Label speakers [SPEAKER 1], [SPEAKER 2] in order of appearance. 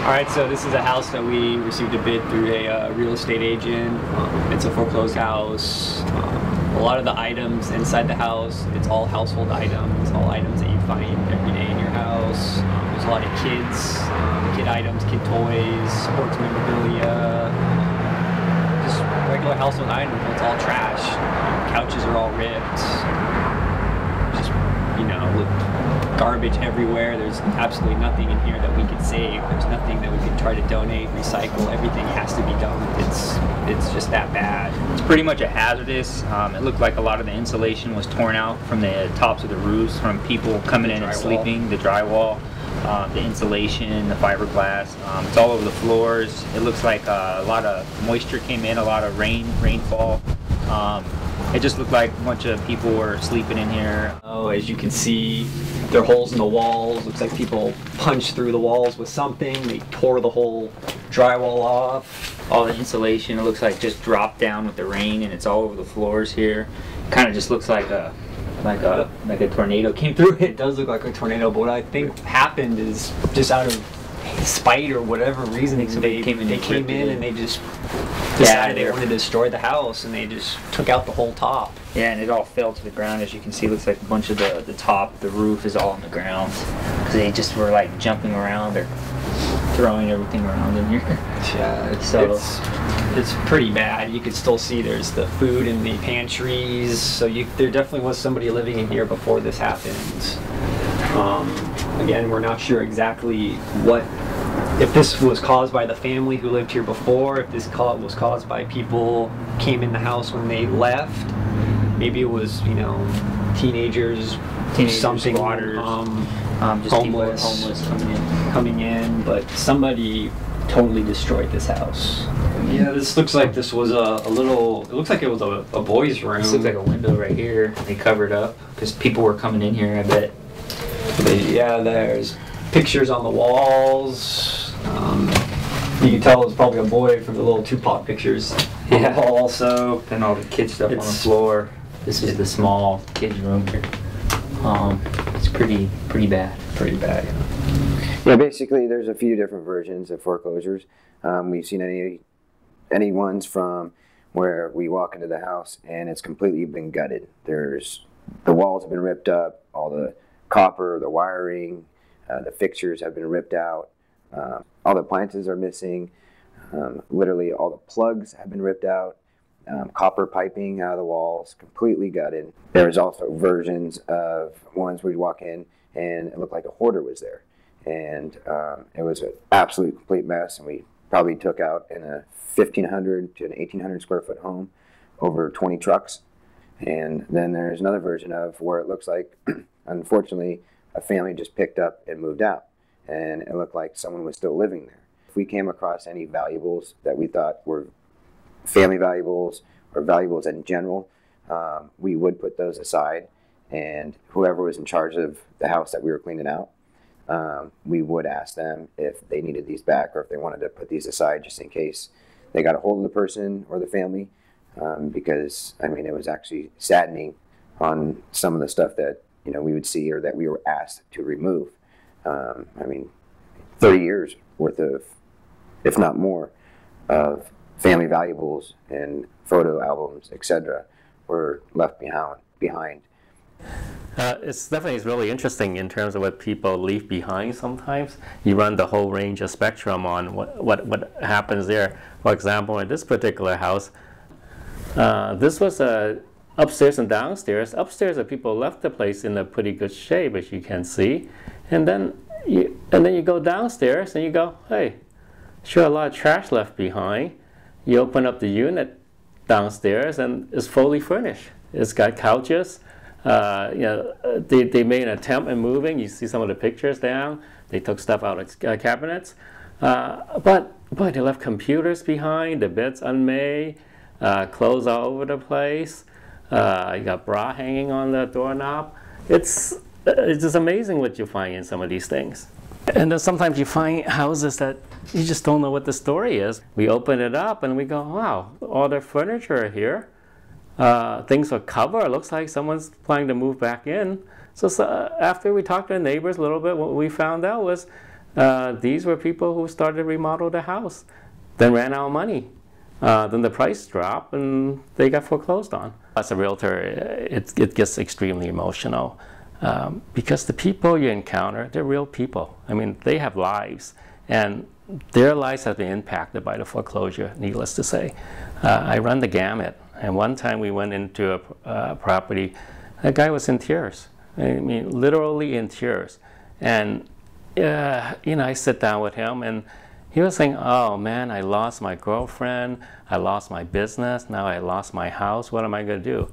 [SPEAKER 1] All right, so this is a house that we received a bid through a real estate agent. It's a foreclosed house. A lot of the items inside the house, it's all household items, all items that you find every day in your house. There's a lot of kids, kid items, kid toys, sports memorabilia, just regular household items. It's all trash. Couches are all ripped. Just, garbage everywhere. There's absolutely nothing in here that we could save. There's nothing that we could try to donate, recycle. Everything has to be dumped. It's just that bad.
[SPEAKER 2] It's pretty much a hazardous. It looked like a lot of the insulation was torn out from the tops of the roofs from people coming in and sleeping. The drywall, the insulation, the fiberglass. It's all over the floors. It looks like a lot of moisture came in, a lot of rainfall. It just looked like a bunch of people were sleeping in here.
[SPEAKER 1] Oh, as you can see, there are holes in the walls. Looks like people punched through the walls with something. They tore the whole drywall off.
[SPEAKER 2] All the insulation, it looks like just dropped down with the rain, and it's all over the floors here. Kind of just looks like a tornado came through it.
[SPEAKER 1] It does look like a tornado, but what I think happened is just out of spite or whatever reason, they came in and they just decided they wanted to destroy the house, and they just took out the whole top.
[SPEAKER 2] Yeah, and it all fell to the ground. As you can see, it looks like a bunch of the top, the roof is all on the ground, because they just were like jumping around or throwing everything around in here.
[SPEAKER 1] Yeah,
[SPEAKER 2] so
[SPEAKER 1] it's pretty bad. You can still see there's the food in the pantries, so there definitely was somebody living in here before this happened. Again, we're not sure exactly if this was caused by the family who lived here before, if this was caused by people who came in the house when they left. Maybe it was, teenagers, something,
[SPEAKER 2] squatters, just
[SPEAKER 1] homeless coming in, but somebody totally destroyed this house. Yeah, this looks like this was it looks like it was a boy's room.
[SPEAKER 2] This looks like a window right here. They covered up because people were coming in here, I bet.
[SPEAKER 1] Yeah, there's pictures on the walls. You can tell it's probably a boy from the little Tupac pictures on the wall also.
[SPEAKER 2] And all the kid stuff on the floor. This is the small kids' room here. It's pretty bad.
[SPEAKER 1] Pretty bad,
[SPEAKER 3] yeah. Basically, there's a few different versions of foreclosures. We've seen any ones from where we walk into the house and it's completely been gutted. The walls have been ripped up, all the copper, the wiring, the fixtures have been ripped out, all the appliances are missing, literally all the plugs have been ripped out, copper piping out of the walls, completely gutted. There's also versions of ones where you walk in and it looked like a hoarder was there, and it was an absolute complete mess, and we probably took out in a 1,500 to an 1,800 square foot home over 20 trucks. And then there's another version of where it looks like, unfortunately, a family just picked up and moved out, and it looked like someone was still living there. If we came across any valuables that we thought were family valuables or valuables in general, we would put those aside, and whoever was in charge of the house that we were cleaning out, we would ask them if they needed these back or if they wanted to put these aside just in case they got a hold of the person or the family, because it was actually saddening on some of the stuff that we would see or that we were asked to remove. 30 years worth of, if not more, of family valuables and photo albums, etc., were left behind.
[SPEAKER 4] It's definitely really interesting in terms of what people leave behind sometimes. You run the whole range of spectrum on what happens there. For example, in this particular house, this was upstairs and downstairs. Upstairs, the people left the place in a pretty good shape, as you can see. And then you go downstairs and you go, hey, sure, a lot of trash left behind. You open up the unit downstairs and it's fully furnished. It's got couches. They made an attempt at moving. You see some of the pictures down. They took stuff out of cabinets. But they left computers behind, the bed's unmade, clothes all over the place. You got bra hanging on the doorknob. It's just amazing what you find in some of these things. And then sometimes you find houses that you just don't know what the story is. We open it up and we go, wow, all the furniture are here. Things are covered. It looks like someone's planning to move back in. So after we talked to the neighbors a little bit, what we found out was these were people who started to remodel the house, then ran out of money. Then the price dropped and they got foreclosed on. As a realtor, it gets extremely emotional because the people you encounter, they're real people. I mean, they have lives, and their lives have been impacted by the foreclosure, needless to say. I run the gamut, and one time we went into a property, that guy was in tears. I mean, literally in tears. And you know, I sit down with him, and he was saying, oh man, I lost my girlfriend, I lost my business, now I lost my house, what am I going to do?